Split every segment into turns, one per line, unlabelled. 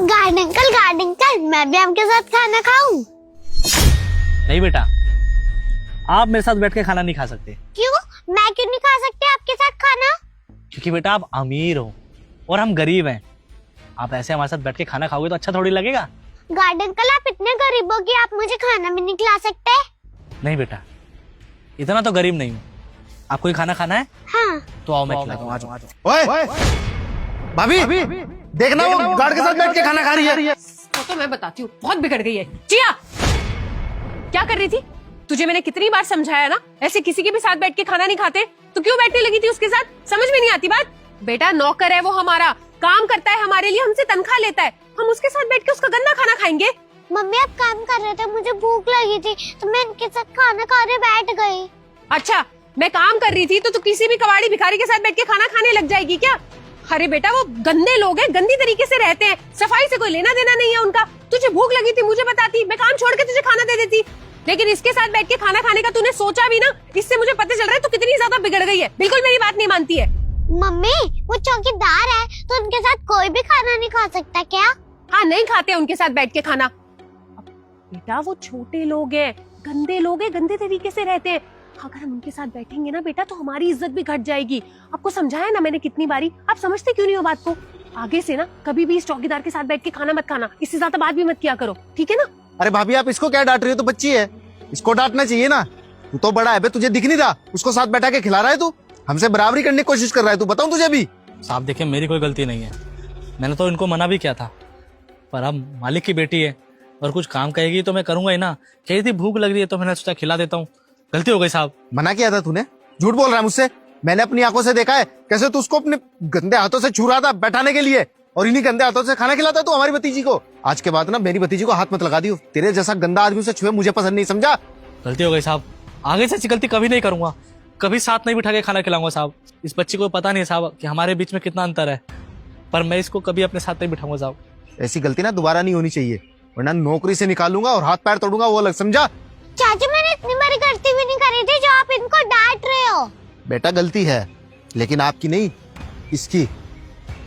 Guard uncle, मैं भी आपके साथ खाना खाऊं?
नहीं बेटा, आप मेरे साथ बैठ के खाना नहीं खा सकते।
क्यों? मैं क्यों नहीं खा सकती आपके साथ खाना?
क्योंकि बेटा आप अमीर हो और हम गरीब हैं। आप ऐसे हमारे साथ बैठ के खाना खाओगे तो अच्छा थोड़ी लगेगा।
गार्ड अंकल, आप इतने गरीब हो कि आप मुझे खाना भी नहीं खिला सकते?
नहीं बेटा, इतना तो गरीब नहीं हूँ। आपको ही खाना खाना है?
हाँ।
तो आओ मैं खिलाता हूँ। आ जाओ।
ओए भाभी, देखना वो गार्ड के साथ बैठ के खाना खा रही है।
वो तो मैं बताती हूँ, बहुत बिगड़ गई है। चिया, क्या कर रही थी? तुझे मैंने कितनी बार समझाया ना, ऐसे किसी के भी साथ बैठ के खाना नहीं खाते। तो क्यों बैठने लगी थी उसके साथ? समझ में नहीं आती बात? बेटा नौकर है वो, हमारा काम करता है हमारे लिए, हमसे तनख्वाह लेता है। हम उसके साथ बैठ के उसका गंदा खाना खाएंगे?
मम्मी, आप काम कर रहे थे, मुझे भूख लगी थी तो मैं इनके साथ खाना खाने बैठ गई।
अच्छा, मैं काम कर रही थी तो तू किसी भी कबाड़ी भिखारी के साथ बैठ के खाना खाने लग जाएगी क्या? अरे बेटा, वो गंदे लोग हैं, गंदी तरीके से रहते हैं, सफाई से कोई लेना देना नहीं है उनका। तुझे भूख लगी थी मुझे बताती, मैं काम छोड़ के तुझे खाना दे देती। लेकिन इसके साथ बैठ के खाना खाने का तूने सोचा भी ना? इससे मुझे पता चल रहा है तू कितनी ज्यादा बिगड़ गई है। बिल्कुल मेरी बात नहीं मानती है।
मम्मी, वो चौकीदार है तो उनके साथ कोई भी खाना नहीं खा सकता क्या?
हाँ, नहीं खाते उनके साथ बैठ के खाना। बेटा वो छोटे लोग हैं, गंदे लोग हैं, गंदे तरीके से रहते हैं। अगर हम उनके साथ बैठेंगे ना बेटा तो हमारी इज्जत भी घट जाएगी। आपको समझाया ना मैंने कितनी बारी, आप समझते क्यों नहीं हो बात को? आगे से ना कभी भी इस चौकीदार के साथ बैठ के खाना मत खाना, इससे ज्यादा बात भी मत किया करो, ठीक है ना?
अरे भाभी, आप इसको क्या डांट रही हो? तो बच्ची है, इसको डांटना चाहिए ना। तू तो बड़ा है बे, तुझे दिख नहीं रहा? उसको साथ बैठा के खिला रहा है तू, हमसे बराबरी करने की कोशिश कर रहा है तू। बताऊं तुझे भी?
साहब देखिए, मेरी कोई गलती नहीं है। मैंने तो इनको मना भी किया था, पर अब मालिक की बेटी है और कुछ काम कहेगी तो मैं करूंगा ही ना। कही थी भूख लग रही है तो मैंने सोचा खिला देता हूँ। गलती हो गई साहब।
मना किया था तूने? झूठ बोल रहा है मुझसे। मैंने अपनी आंखों से देखा है कैसे तू उसको अपने गंदे हाथों से छू रहा था बैठाने के लिए, और इन्हीं गंदे हाथों से खाना खिलाता तू हमारी भतीजी को। आज के बाद ना मेरी भतीजी को हाथ मत लगा दियो। तेरे जैसा गंदा आदमी से छुए मुझे पसंद नहीं, समझा?
गलती हो गई साहब, आगे से ऐसी गलती कभी नहीं करूंगा। कभी साथ नहीं बिठा के खाना खिलाऊंगा साहब। इस बच्ची को पता नहीं साहब कि हमारे बीच में कितना अंतर है, पर मैं इसको कभी अपने साथ नहीं बिठाऊंगा साहब।
ऐसी गलती ना दोबारा नहीं होनी चाहिए, वरना नौकरी से निकालूंगा और हाथ पैर तोड़ूंगा, वो अलग, समझा?
चाची, मैंने इतनी बड़ी गलती भी नहीं करी थी जो आप इनको डांट रहे हो।
बेटा गलती है, लेकिन आपकी नहीं, इसकी।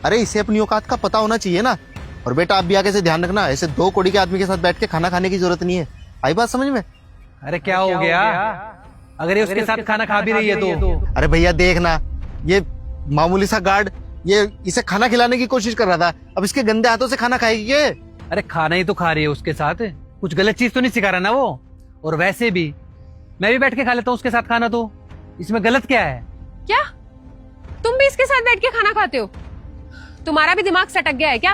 अरे इसे अपनी औकात का पता होना चाहिए ना। और बेटा आप भी आगे से ध्यान रखना, ऐसे दो कोड़ी के आदमी के साथ बैठ के खाना खाने की जरूरत नहीं है। आई बात समझ में?
अरे क्या हो गया? अगर ये उसके साथ खाना खा भी रही है तो?
अरे भैया देखना, ये मामूली सा गार्ड ये इसे खाना खिलाने की कोशिश कर रहा था, अब इसके गंदे हाथों से खाना खाएगी ये?
अरे खाना ही तो खा रही है उसके साथ, कुछ गलत चीज तो नहीं सिखा रहा ना वो? और वैसे भी मैं भी बैठ के खा लेता हूँ उसके साथ खाना, तो इसमें गलत क्या है?
क्या तुम भी इसके साथ बैठ के खाना खाते हो? तुम्हारा भी दिमाग सटक गया है क्या?